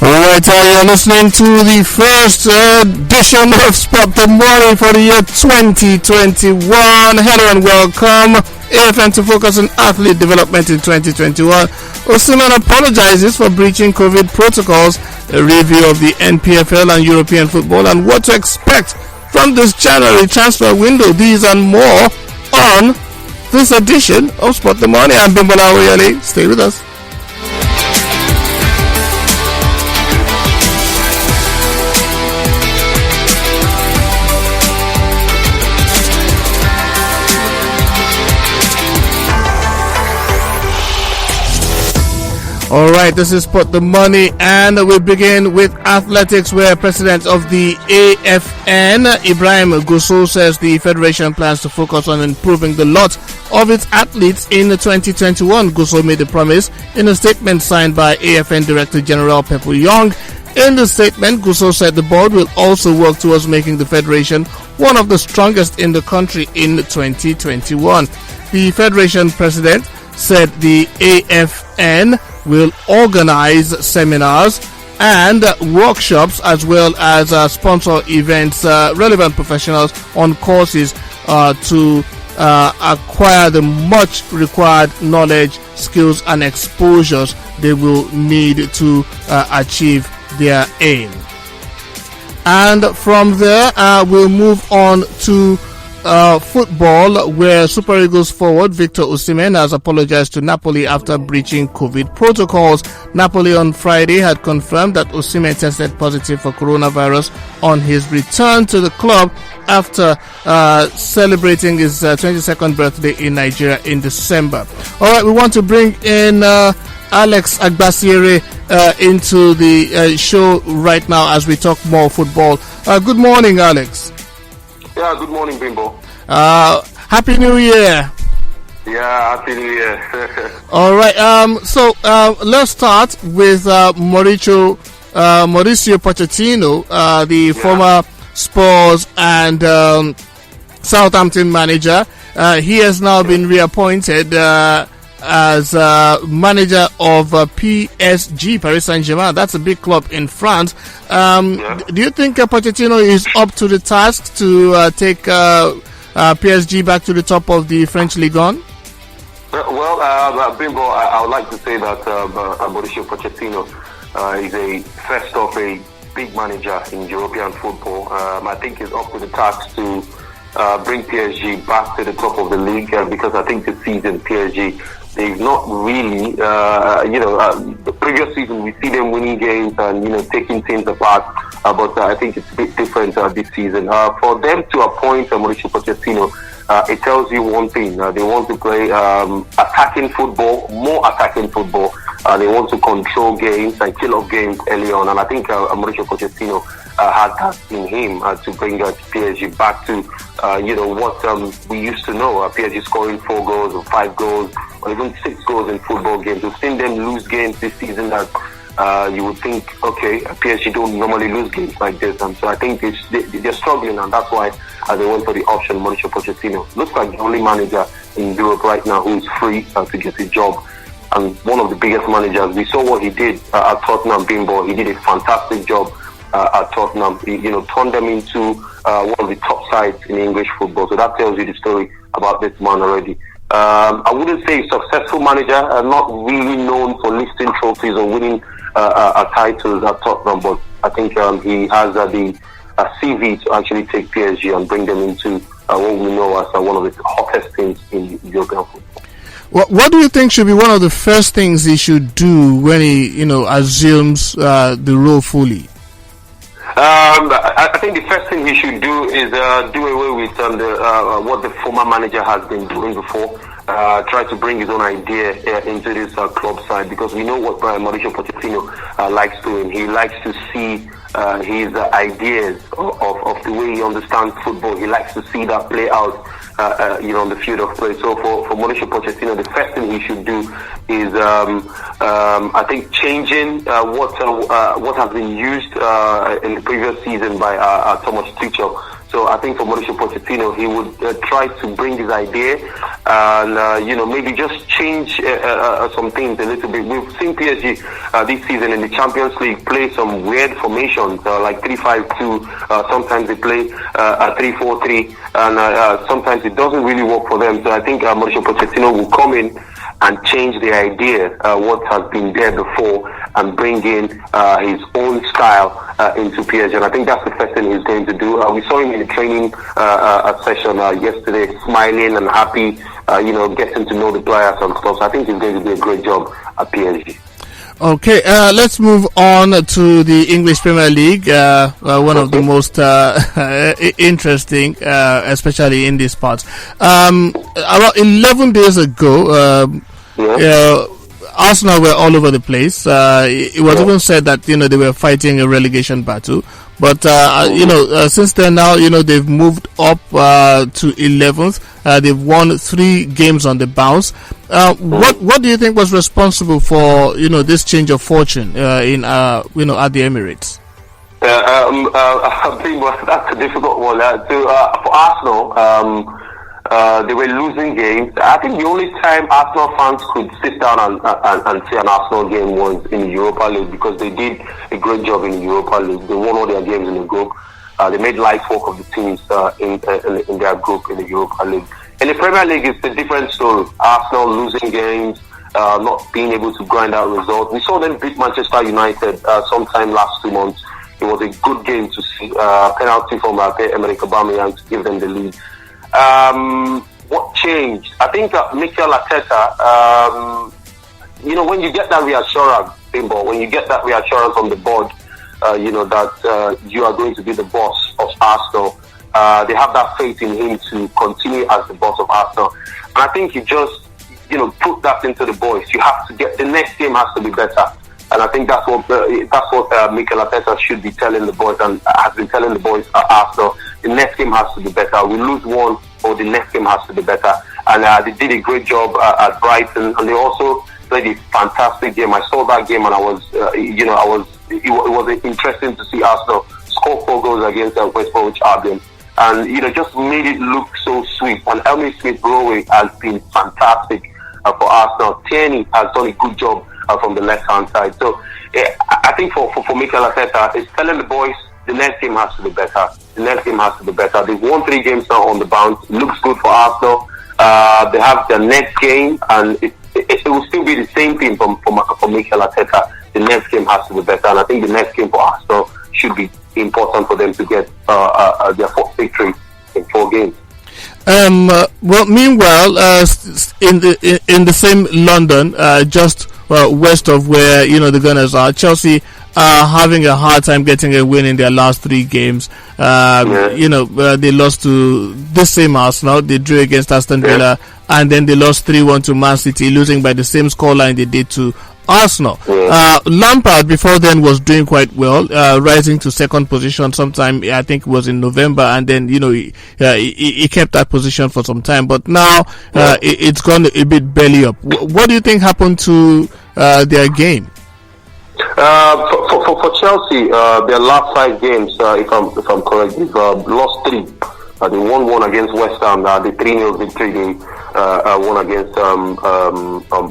Alright, you're listening to the first edition of Spot the Money for the year 2021. Hello and welcome. AFN to focus on athlete development in 2021. Osimhen apologizes for breaching COVID protocols, a review of the NPFL and European football, and what to expect from this January transfer window. These and more on this edition of Spot the Money. I'm Bimbola Oyale. Stay with us. Alright, this is Put the Money, and we begin with athletics, where president of the AFN, Ibrahim Gusau, says the federation plans to focus on improving the lot of its athletes in 2021. Gusau made the promise in a statement signed by AFN Director General Pepple Young. In the statement, Gusau said the board will also work towards making the federation one of the strongest in the country in 2021. The federation president said the AFN will organize seminars and workshops, as well as sponsor events, relevant professionals on courses to acquire the much required knowledge, skills and exposures they will need to achieve their aim. And from there we'll move on to football, where Super Eagles forward Victor Osimhen has apologized to Napoli after breaching COVID protocols. Napoli on Friday had confirmed that Osimhen tested positive for coronavirus on his return to the club after celebrating his 22nd birthday in Nigeria in December. Alright, we want to bring in Alex Agbasiere into the show right now as we talk more football. Good morning, Alex. Yeah, good morning, Bimbo. Happy New Year. Yeah, Happy New Year. All right. So let's start with Mauricio Pochettino, the former Spurs and Southampton manager. He has now been reappointed as manager of PSG, Paris Saint-Germain. That's a big club in France. Do you think Pochettino is up to the task to take PSG back to the top of the French Ligue 1? Well, Bimbo, I would like to say that Mauricio Pochettino is a big manager in European football. I think he's up to the task to bring PSG back to the top of the league, because I think this season PSG, they've not really, the previous season we see them winning games and, taking teams apart, but I think it's a bit different this season. For them to appoint Mauricio Pochettino, it tells you one thing. They want to play attacking football, more attacking football. They want to control games and kill off games early on, and I think Mauricio Pochettino had that in him to bring PSG back to what we used to know. PSG scoring 4 goals or 5 goals or even 6 goals in football games. We've seen them lose games this season that you would think, okay, PSG don't normally lose games like this, and so I think they're struggling, and that's why they went for the option Mauricio Pochettino. Looks like the only manager in Europe right now who is free to get a job, and one of the biggest managers. We saw what he did at Tottenham, Bimbo. He did a fantastic job at Tottenham. He, turned them into one of the top sides in English football. So that tells you the story about this man already. I wouldn't say successful manager, not really known for lifting trophies or winning titles at Tottenham, but I think he has the CV to actually take PSG and bring them into what we know as one of the hottest teams in European football. What do you think should be one of the first things he should do when he, assumes the role fully? I think the first thing he should do is do away with what the former manager has been doing before. Try to bring his own idea into this club side, because we know what Mauricio Pochettino likes doing. He likes to see his ideas of the way he understands football. He likes to see that play out on the field of play. So for Mauricio Pochettino, the first thing he should do is I think changing what has been used in the previous season by Thomas Tuchel. So I think for Mauricio Pochettino, he would try to bring his idea and maybe just change some things a little bit. We've seen PSG this season in the Champions League play some weird formations like 3-5-2. Sometimes they play 3-4-3, and sometimes it doesn't really work for them. So I think Mauricio Pochettino will come in and change the idea, what has been there before, and bring in his own style into PSG. And I think that's the first thing he's going to do. We saw him in the training session yesterday, smiling and happy, getting to know the players and stuff. So I think he's going to do a great job at PSG. Okay, let's move on to the English Premier League, one of the most interesting, especially in these parts. About 11 days ago, Arsenal were all over the place. It was even said that they were fighting a relegation battle, but since then now they've moved up to 11th. They've won 3 games on the bounce. What do you think was responsible for this change of fortune in at the Emirates? That's a difficult one. For Arsenal, they were losing games. I think the only time Arsenal fans could sit down and see an Arsenal game was in the Europa League, because they did a great job in the Europa League. They won all their games in the group. They made light work of the teams in their group in the Europa League. In the Premier League, it's a different story. Arsenal losing games, not being able to grind out results. We saw them beat Manchester United sometime last 2 months. It was a good game to see. Penalty from Emre Aubameyang to give them the lead. What changed? I think Mikel Arteta, when you get that reassurance, when you get that reassurance from the board, that you are going to be the boss of Arsenal, they have that faith in him to continue as the boss of Arsenal. And I think you just, put that into the boys. You have to the next game has to be better. And I think that's what Mikel Arteta should be telling the boys, and has been telling the boys at Arsenal. The next game has to be better. We lose one, or the next game has to be better. And they did a great job at Brighton, and they also played a fantastic game. I saw that game, and it was interesting to see Arsenal score 4 goals against West Bromwich Albion, and just made it look so sweet. And Elmi Smith-Rowe has been fantastic for Arsenal. Tierney has done a good job from the left-hand side. So I think for Mikel Arteta, it's telling the boys the next game has to be better. The next game has to be better. They've won 3 games now on the bounce. It looks good for Arsenal. They have their next game, and it will still be the same thing for Mikel Arteta. The next game has to be better, and I think the next game for Arsenal should be important for them to get their 4th victory in 4 games. Meanwhile, in the same London, just west of where the Gunners are, Chelsea are having a hard time getting a win in their last 3 games. They lost to this same Arsenal. They drew against Aston Villa, and then they lost 3-1 to Man City, losing by the same scoreline they did to Arsenal. Lampard before then was doing quite well, rising to 2nd position sometime, I think it was in November, and then he kept that position for some time, but now it's gone a bit belly up. What do you think happened to their game? For Chelsea, their last 5 games, if I'm correct, they've lost 3. They won 1 against West Ham. The 3-0 victory they won against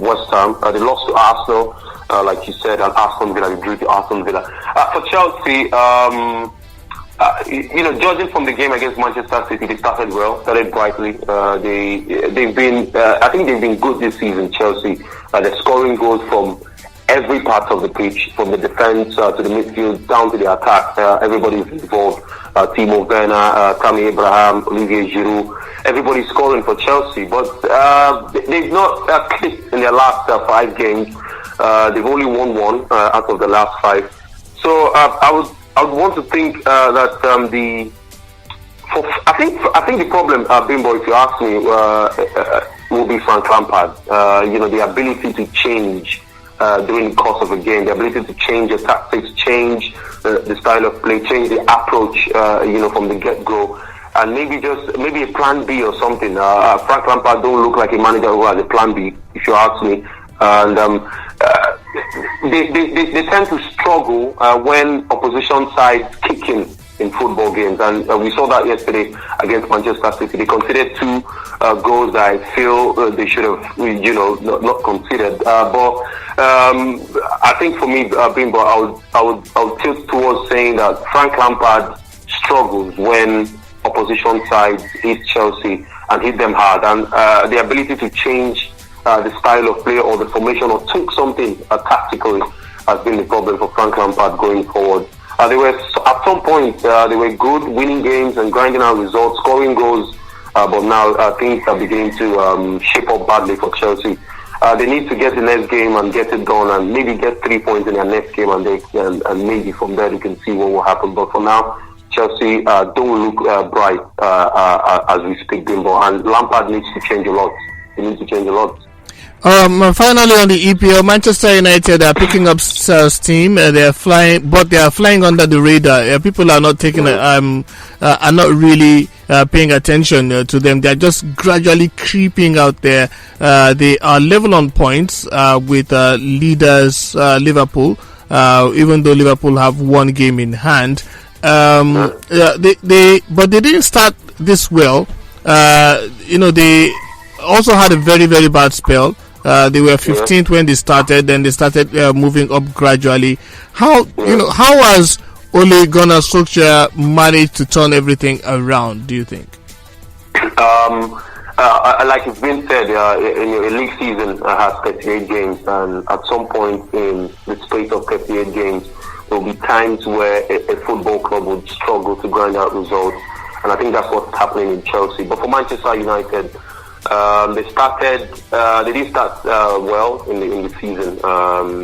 West Ham. They lost to Arsenal, like you said, and Aston Villa. They drew to Aston Villa. For Chelsea, judging from the game against Manchester City, they started well, started brightly. They've been, I think they've been good this season. Chelsea, they're scoring goals from every part of the pitch, from the defense to the midfield down to the attack. Everybody's involved. Timo Werner, Tammy Abraham, Olivier Giroud. Everybody's scoring for Chelsea, but they've not clicked in their last 5 games. They've only won 1 out of the last 5. So I would want to think that I think the problem, Bimbo, if you ask me, will be Frank Lampard. The ability to change during the course of a game, the ability to change the tactics, change the style of play, change the approach, from the get-go, and maybe a plan B or something. Frank Lampard don't look like a manager who has a plan B, if you ask me. And they tend to struggle when opposition sides kick in in football games, and we saw that yesterday against Manchester City. They conceded 2 goals that I feel they should have, not considered. But I think for me, Bimbo, I would tilt towards saying that Frank Lampard struggles when opposition sides hit Chelsea and hit them hard, and the ability to change the style of play or the formation or tweak something tactically has been the problem for Frank Lampard going forward. They were at some point they were good, winning games and grinding out results, scoring goals, but now things are beginning to shape up badly for Chelsea. They need to get the next game and get it done, and maybe get 3 points in their next game, and maybe from there you can see what will happen. But for now, Chelsea don't look bright as we speak, Bimbo, and Lampard needs to change a lot. He needs to change a lot. Finally, on the EPL, Manchester United are picking up steam. They are flying, but they are flying under the radar. People are not taking, are not really paying attention to them. They are just gradually creeping out there. They are level on points with leaders Liverpool, even though Liverpool have 1 game in hand. But they didn't start this well. They also had a very, very bad spell. They were 15th when they started, then they started moving up gradually. How has Ole Gunnar Solskjaer managed to turn everything around, do you think? Like it's been said, a league season has 38 games, and at some point in the space of 38 games, there will be times where a football club would struggle to grind out results, and I think that's what's happening in Chelsea. But for Manchester United, they didn't start well in the season.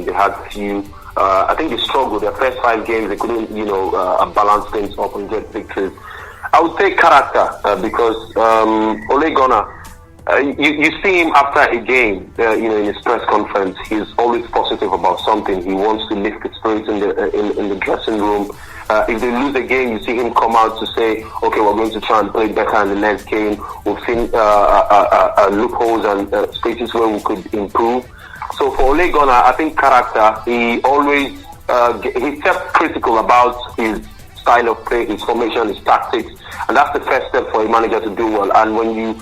They had few. I think they struggled. Their first 5 games, they couldn't, balance things up and get victories. I would say character, because Ole Gunnar, you see him after a game, in his press conference, he's always positive about something. He wants to lift the spirits in the dressing room. If they lose the game, you see him come out to say, okay, we're going to try and play better in the next game. We've seen loopholes and spaces where we could improve. So for Ole Gunnar, I think character, he always, he's self-critical about his style of play, his formation, his tactics, and that's the first step for a manager to do well. And when you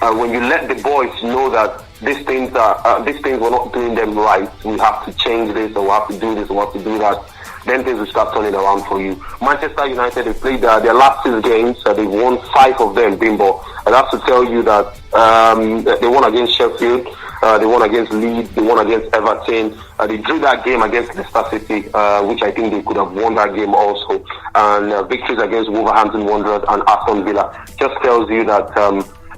let the boys know that these things we're not doing them right, we have to change this, or we have to do this, or we have to do that, then things will start turning around for you. Manchester United, they played their last 6 games, they've won 5 of them, Bimbo. And that's to tell you that they won against Sheffield, they won against Leeds, they won against Everton. They drew that game against Leicester City, which I think they could have won that game also. And victories against Wolverhampton Wanderers and Aston Villa just tells you that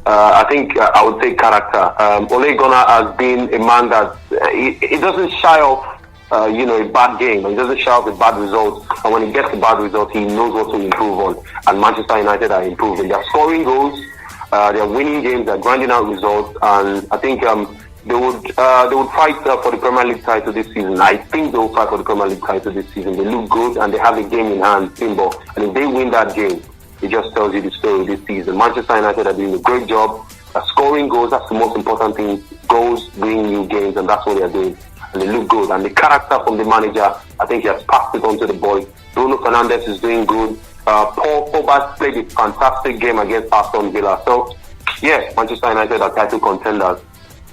I think I would say character. Ole Gunnar has been a man that he doesn't shy off a bad game. He doesn't shout a bad result, and when he gets a bad result, he knows what to improve on. And Manchester United are improving. They're scoring goals, they're winning games, they're grinding out results, and I think they would fight for the Premier League title this season. I think they will fight for the Premier League title this season. They look good and they have a game in hand, Timbo. And if they win that game, it just tells you the story this season. Manchester United are doing a great job. They're scoring goals. That's the most important thing. Goals bring you games, and that's what they're doing. And they look good. And the character from the manager, I think he has passed it on to the boys. Bruno Fernandes is doing good. Paul Pogba played a fantastic game against Aston Villa. So, yeah, Manchester United are title contenders.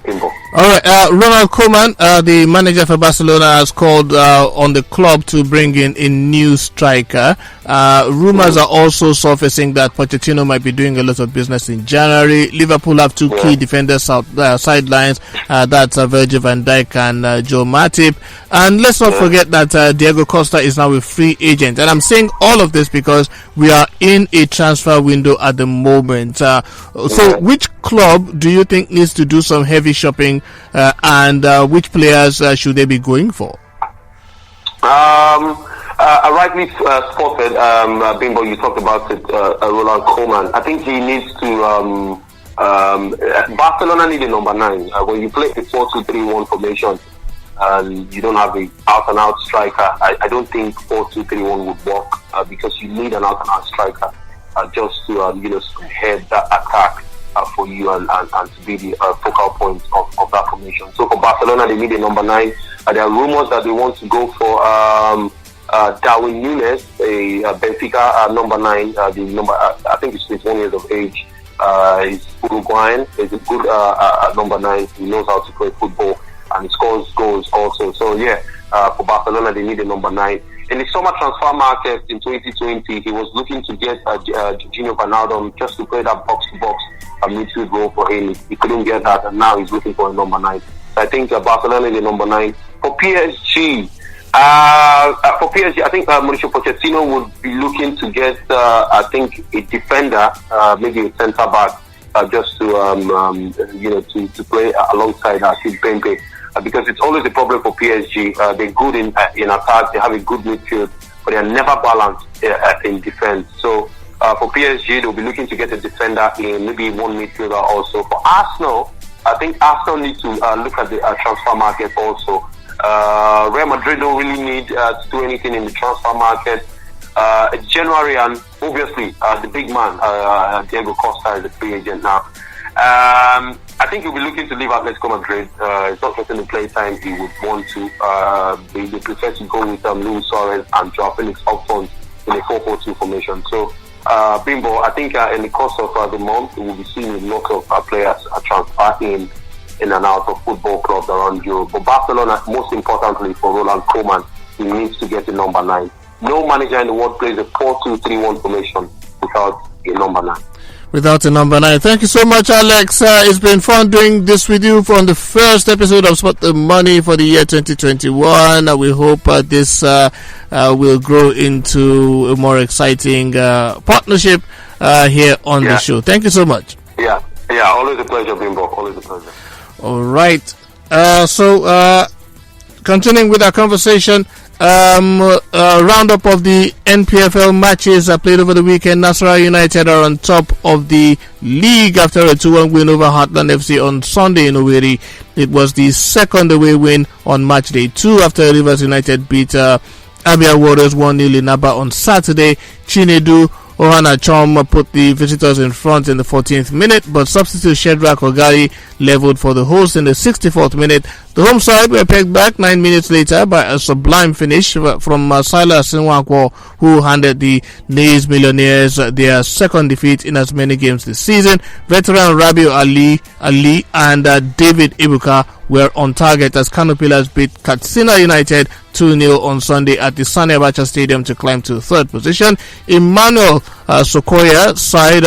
All right, Ronald Koeman, the manager for Barcelona, has called on the club to bring in a new striker. Rumors are also surfacing that Pochettino might be doing a lot of business in January. Liverpool have 2 key defenders sidelines. That's Virgil van Dijk and Joe Matip. And let's not forget that Diego Costa is now a free agent. And I'm saying all of this because we are in a transfer window at the moment. So which club do you think needs to do some heavy shopping, and which players should they be going for? Rightly spotted, Bimbo, you talked about it, Ronald Koeman. I think he needs to, Barcelona need a number 9. When you play a 4-2-3-1 formation and you don't have an out-and-out striker, I don't think 4-2-3-1 would work, because you need an out-and-out striker just to head that attack for you and to be the focal point of that formation. So for Barcelona, they need a number 9. There are rumors that they want to go for Darwin Nunes, a Benfica number 9, I think he's 21 years of age. He's Uruguayan. He's a good number 9. He knows how to play football and he scores goals also. So for Barcelona they need a number 9. In the summer transfer market in 2020, he was looking to get Jorginho Wijnaldum just to play that box-to-box midfield role for him. He couldn't get that, and now he's looking for a number 9. So I think Barcelona is a number 9. For PSG, I think Mauricio Pochettino would be looking to get, I think, a defender, maybe a centre back, just to to play alongside Kimpembe. Because it's always a problem for PSG. They're good in attack, they have a good midfield, but they are never balanced in defense. So for PSG, they'll be looking to get a defender in maybe one midfielder also. For Arsenal, I think Arsenal need to look at the transfer market also. Real Madrid don't really need to do anything in the transfer market. January, and obviously the big man, Diego Costa, is a free agent now. I think he'll be looking to leave Atletico Madrid. It's not getting the play time he would want to. They prefer to go with Luis Suarez and Joao Felix up front in a 4-4-2 formation. So, Bimbo, I think in the course of the month, we will be seeing a lot of players transfer in and out of football clubs around Europe. But Barcelona, most importantly for Ronald Koeman, he needs to get a number 9. No manager in the world plays a 4-2-3-1 formation without a number 9. Without a number 9. Thank you so much, Alex. It's been fun doing this with you from the first episode of Spot the Money for the year 2021. We hope this will grow into a more exciting partnership here on the show. Thank you so much. Yeah, always a pleasure, Bimbo. Always a pleasure. All right. So, continuing with our conversation, roundup of the NPFL matches played over the weekend. Nasarawa United are on top of the league after a 2-1 win over Heartland FC on Sunday in Owerri. It was the second away win on match day 2 after Rivers United beat Abia Warriors 1-0 in Aba on Saturday. Chinedu Ohana Chom put the visitors in front in the 14th minute, but substitute Shedrack Ogari leveled for the hosts in the 64th minute. The home side were pegged back 9 minutes later by a sublime finish from Silas Sinwakwo, who handed the Nays Millionaires their second defeat in as many games this season. Veteran Rabiu Ali and David Ibuka were on target as Kano Pillars beat Katsina United 2-0 on Sunday at the Sani Abacha Stadium to climb to third position. Emmanuel Sokoya side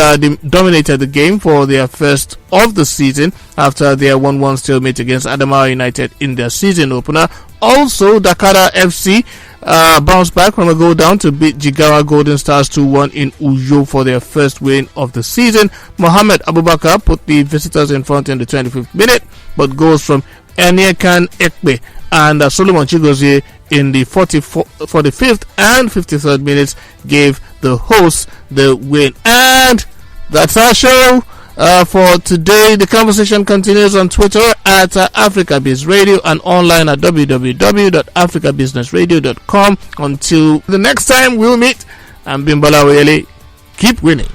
dominated the game for their first of the season after their 1-1 stalemate against Adamawa United in their season opener. Also, Dakara FC bounced back from a goal down to beat Jigawa Golden Stars 2-1 in Uyo for their first win of the season. Mohamed Abubakar put the visitors in front in the 25th minute, but goals from Enyekan Ekpe and Solomon Chigozie in the 45th and 53rd minutes gave the hosts the win. And that's our show for today. The conversation continues on Twitter at AfricaBiz Radio and online at www.africabusinessradio.com. Until the next time we'll meet, I'm Bimbola Oyele. Keep winning.